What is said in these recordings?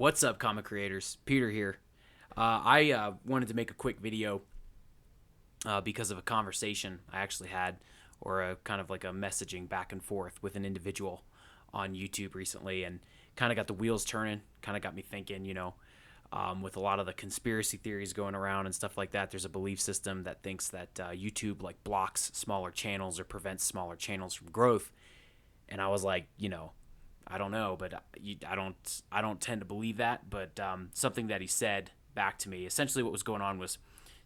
What's up, comic creators? Peter here. I wanted to make a quick video because of a conversation I actually had, or a kind of like a messaging back and forth with an individual on YouTube recently, and kind of got the wheels turning. Kind of got me thinking, with a lot of the conspiracy theories going around and stuff like that. There's a belief system that thinks that YouTube like blocks smaller channels or prevents smaller channels from growth. And I was like, I don't know, but I don't tend to believe that. But something that he said back to me, essentially, what was going on was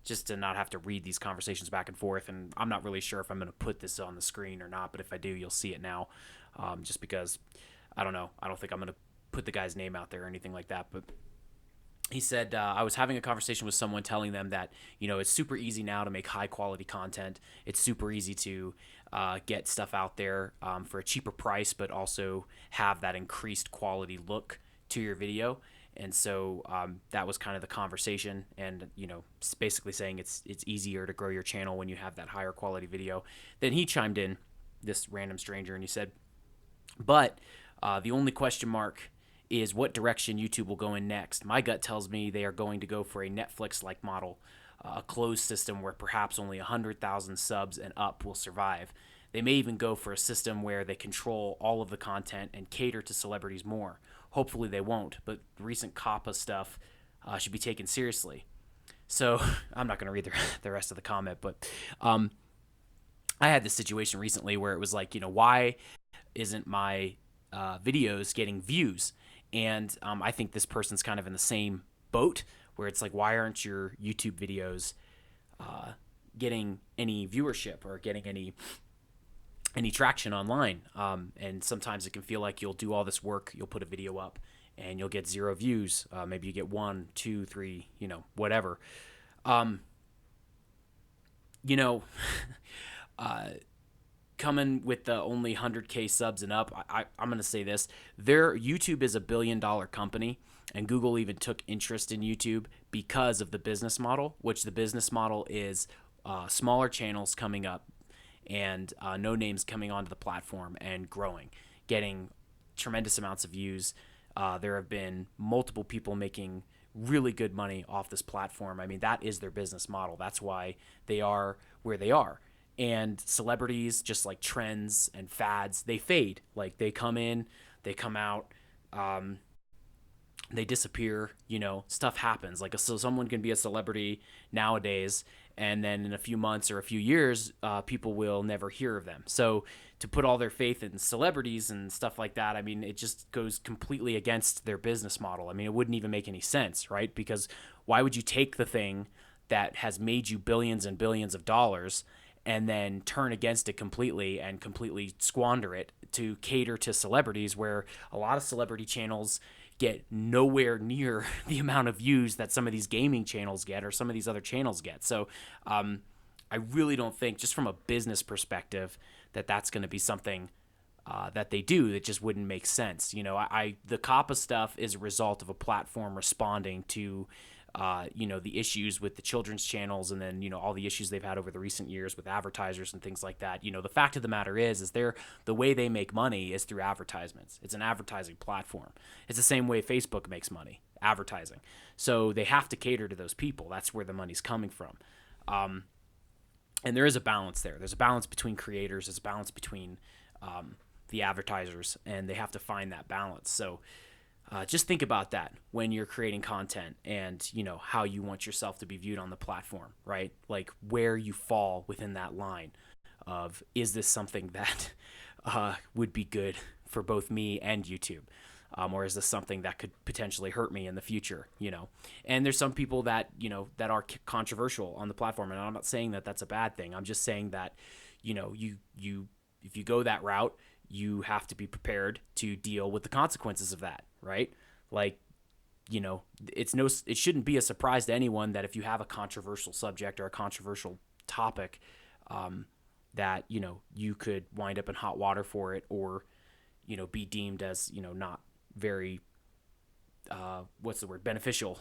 just to not have to read these conversations back and forth. And I'm not really sure if I'm going to put this on the screen or not, but if I do, you'll see it now. Just because I don't know, I don't think I'm going to put the guy's name out there or anything like that. But he said I was having a conversation with someone telling them that it's super easy now to make high quality content. It's super easy to get stuff out there for a cheaper price, but also have that increased quality look to your video. And so that was kind of the conversation, and basically saying it's easier to grow your channel when you have that higher quality video. Then he chimed in, this random stranger, and he said, but the only question mark is what direction YouTube will go in next. My gut tells me they are going to go for a Netflix-like model, a closed system where perhaps only 100,000 subs and up will survive. They may even go for a system where they control all of the content and cater to celebrities more. Hopefully they won't, but recent COPPA stuff should be taken seriously. So I'm not going to read the rest of the comment, but I had this situation recently where it was like, why isn't my videos getting views? And I think this person's kind of in the same boat where it's like, why aren't your YouTube videos getting any viewership or getting any traction online? And sometimes it can feel like you'll do all this work, you'll put a video up, and you'll get 0 views. Maybe you get 1, 2, 3, whatever. Um, you know, uh, Coming with the only 100K subs and up, I'm going to say this. YouTube is $1 billion company, and Google even took interest in YouTube because of the business model, which the business model is smaller channels coming up and no names coming onto the platform and growing, getting tremendous amounts of views. There have been multiple people making really good money off this platform. I mean, that is their business model. That's why they are where they are. And celebrities, just like trends and fads, they fade. Like they come in, they come out, um, they disappear. Stuff happens. Like so, someone can be a celebrity nowadays, and then in a few months or a few years, people will never hear of them. So to put all their faith in celebrities and stuff like that, I mean, it just goes completely against their business model. I mean, it wouldn't even make any sense, right? Because why would you take the thing that has made you billions and billions of dollars and then turn against it completely and completely squander it to cater to celebrities, where a lot of celebrity channels get nowhere near the amount of views that some of these gaming channels get or some of these other channels get. So I really don't think, just from a business perspective, that that's going to be something that they do. That just wouldn't make sense. The COPPA stuff is a result of a platform responding to the issues with the children's channels, and then all the issues they've had over the recent years with advertisers and things like that. The fact of the matter is the way they make money is through advertisements. It's an advertising platform. It's the same way Facebook makes money, advertising. So they have to cater to those people. That's where the money's coming from. And there is a balance there. There's a balance between creators. There's a balance between the advertisers, and they have to find that balance. So just think about that when you're creating content, and how you want yourself to be viewed on the platform, right? Like where you fall within that line of, is this something that would be good for both me and YouTube? Or is this something that could potentially hurt me in the future? And there's some people that that are controversial on the platform, and I'm not saying that that's a bad thing. I'm just saying that you if you go that route, you have to be prepared to deal with the consequences of that, right? Like, it shouldn't be a surprise to anyone that if you have a controversial subject or a controversial topic, that you could wind up in hot water for it, or be deemed as not very what's the word, beneficial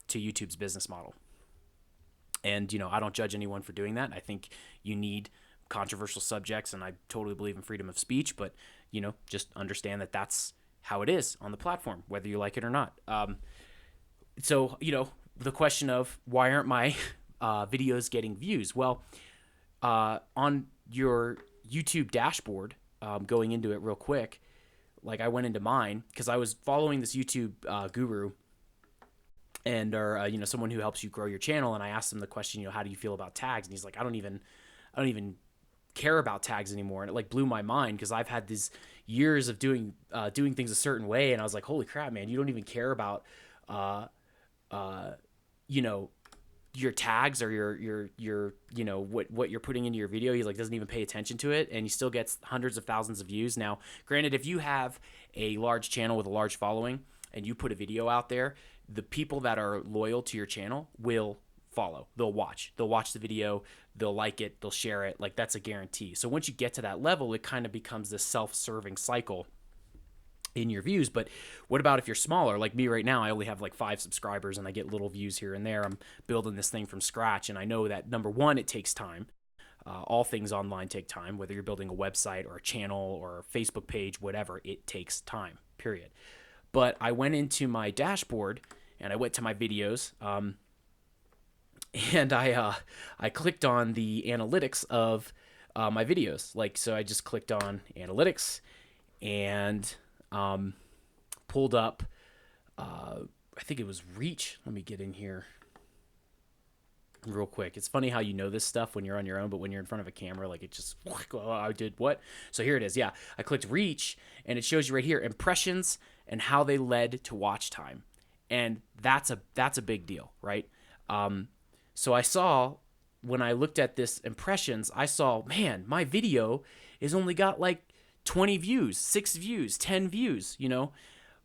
to YouTube's business model. And I don't judge anyone for doing that. I think you need controversial subjects, and I totally believe in freedom of speech, but just understand that that's how it is on the platform, whether you like it or not. So, the question of why aren't my videos getting views? Well, on your YouTube dashboard, going into it real quick, like I went into mine because I was following this YouTube guru and or someone who helps you grow your channel, and I asked him the question, how do you feel about tags? And he's like, I don't even care about tags anymore. And it like blew my mind because I've had these years of doing things a certain way, and I was like, holy crap, man, you don't even care about your tags or your what you're putting into your video. He like doesn't even pay attention to it, and he still gets hundreds of thousands of views. Now, granted, if you have a large channel with a large following and you put a video out there, the people that are loyal to your channel will follow. They'll watch the video, they'll like it, they'll share it. Like that's a guarantee. So once you get to that level, it kind of becomes this self-serving cycle in your views. But what about if you're smaller? Like me right now, I only have like 5 subscribers and I get little views here and there. I'm building this thing from scratch, and I know that number one, it takes time. All things online take time, whether you're building a website or a channel or a Facebook page, whatever, it takes time, period. But I went into my dashboard and I went to my videos, and I clicked on the analytics of my videos. Like, so I just clicked on analytics and pulled up, I think it was reach. Let me get in here real quick. It's funny how you know this stuff when you're on your own, but when you're in front of a camera, like it just, oh, I did what? So here it is. Yeah, I clicked reach, and it shows you right here impressions and how they led to watch time, and that's a big deal, right? So I saw, when I looked at this impressions, I saw, man, my video is only got like 20 views, 6 views, 10 views,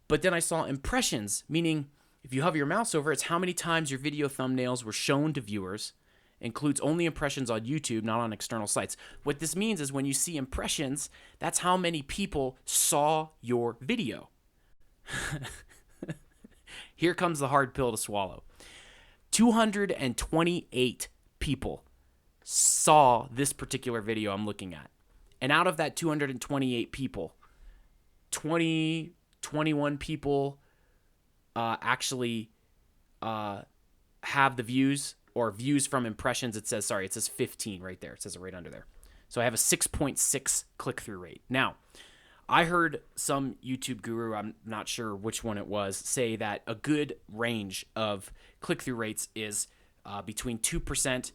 But then I saw impressions, meaning if you hover your mouse over, it's how many times your video thumbnails were shown to viewers. Includes only impressions on YouTube, not on external sites. What this means is when you see impressions, that's how many people saw your video. Here comes the hard pill to swallow. 228 people saw this particular video I'm looking at. And out of that 228 people, 21 people actually have the views, or views from impressions. It says 15 right there. It says it right under there. So I have a 6.6 click-through rate. Now, I heard some YouTube guru, I'm not sure which one it was, say that a good range of click-through rates is between 2%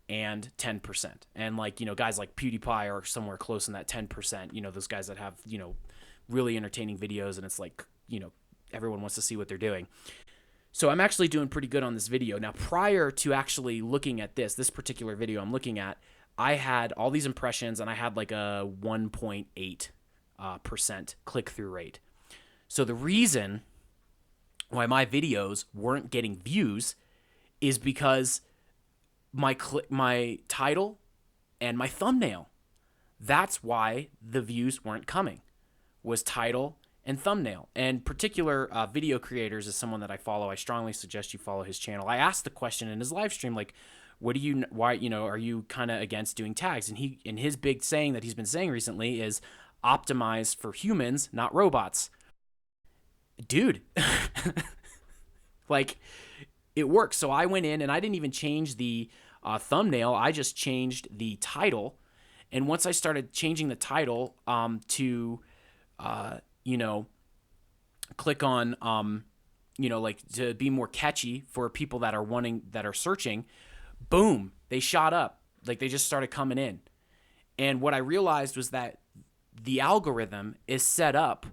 and 10%. And guys like PewDiePie are somewhere close in that 10%, those guys that have, really entertaining videos, and it's like, everyone wants to see what they're doing. So I'm actually doing pretty good on this video. Now, prior to actually looking at this particular video I'm looking at, I had all these impressions, and I had like a 1.8% click-through rate. So the reason why my videos weren't getting views is because my title and my thumbnail. That's why the views weren't coming, was title and thumbnail. And particular video creators is someone that I follow. I strongly suggest you follow his channel. I asked the question in his live stream, like, why are you kind of against doing tags? And his big saying that he's been saying recently is optimized for humans, not robots. Dude, like, it works. So I went in and I didn't even change the thumbnail. I just changed the title. And once I started changing the title to click on, to be more catchy for people that are searching, boom, they shot up. Like, they just started coming in. And what I realized was that the algorithm is set up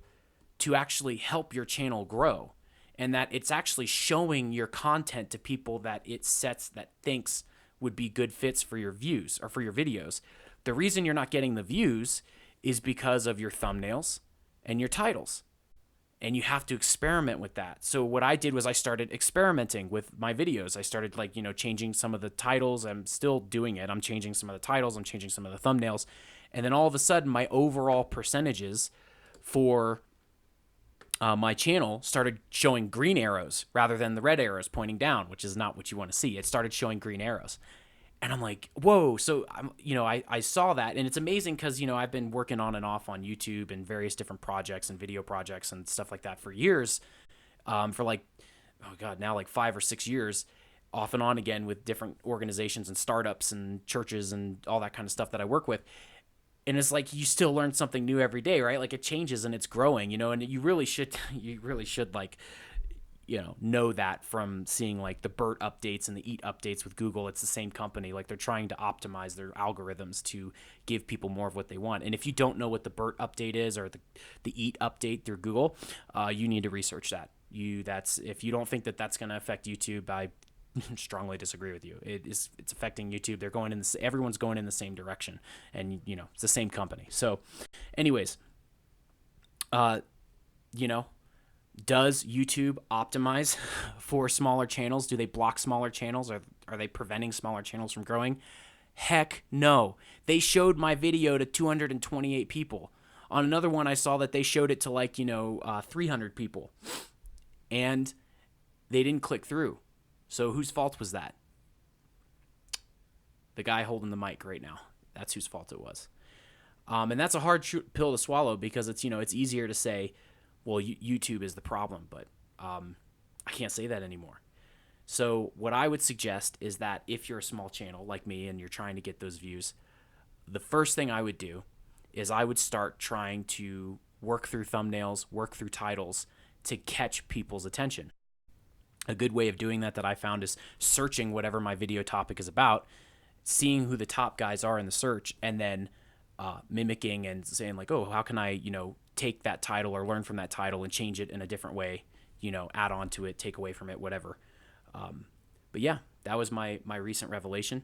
to actually help your channel grow, and that it's actually showing your content to people that it sets that thinks would be good fits for your views or for your videos. The reason you're not getting the views is because of your thumbnails and your titles. And you have to experiment with that. So what I did was I started experimenting with my videos. I started changing some of the titles. I'm still doing it. I'm changing some of the titles. I'm changing some of the thumbnails. And then all of a sudden, my overall percentages for my channel started showing green arrows rather than the red arrows pointing down, which is not what you want to see. It started showing green arrows. And I'm like, whoa. So I saw that, and it's amazing because, I've been working on and off on YouTube and various different projects and video projects and stuff like that for years, for like, oh God, now like 5 or 6 years, off and on again with different organizations and startups and churches and all that kind of stuff that I work with. And it's like you still learn something new every day, right? Like it changes and it's growing, and you really should like, know that from seeing like the BERT updates and the EAT updates with Google. It's the same company. Like they're trying to optimize their algorithms to give people more of what they want. And if you don't know what the BERT update is, or the EAT update through Google, you need to research that. If you don't think that that's going to affect YouTube, I strongly disagree with you. It's affecting YouTube. Everyone's going in the same direction, and it's the same company. So, anyways, uh, you know, does YouTube optimize for smaller channels? Do they block smaller channels? Or are they preventing smaller channels from growing? Heck no. They showed my video to 228 people. On another one, I saw that they showed it to 300 people, and they didn't click through. So whose fault was that? The guy holding the mic right now. That's whose fault it was. And that's a hard pill to swallow, because it's easier to say, well, YouTube is the problem, but I can't say that anymore. So what I would suggest is that if you're a small channel like me and you're trying to get those views, the first thing I would do is I would start trying to work through thumbnails, work through titles to catch people's attention. A good way of doing that I found is searching whatever my video topic is about, seeing who the top guys are in the search, and then mimicking and saying like, oh, how can I, take that title or learn from that title and change it in a different way, add on to it, take away from it, whatever. But yeah, that was my recent revelation.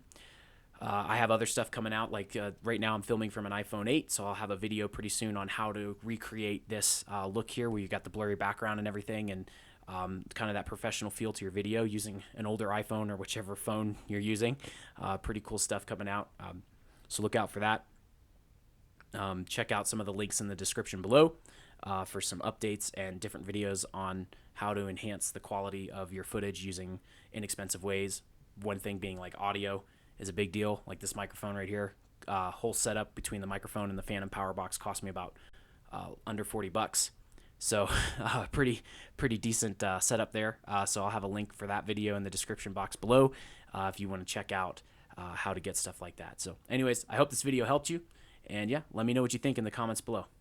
I have other stuff coming out. Like right now I'm filming from an iPhone 8, so I'll have a video pretty soon on how to recreate this look here, where you got the blurry background and everything, and kind of that professional feel to your video using an older iPhone or whichever phone you're using. Pretty cool stuff coming out. So look out for that. Check out some of the links in the description below for some updates and different videos on how to enhance the quality of your footage using inexpensive ways. One thing being like audio is a big deal. Like this microphone right here, whole setup between the microphone and the Phantom Power Box cost me about under $40. So pretty decent setup there. So I'll have a link for that video in the description box below if you want to check out how to get stuff like that. So anyways, I hope this video helped you. And yeah, let me know what you think in the comments below.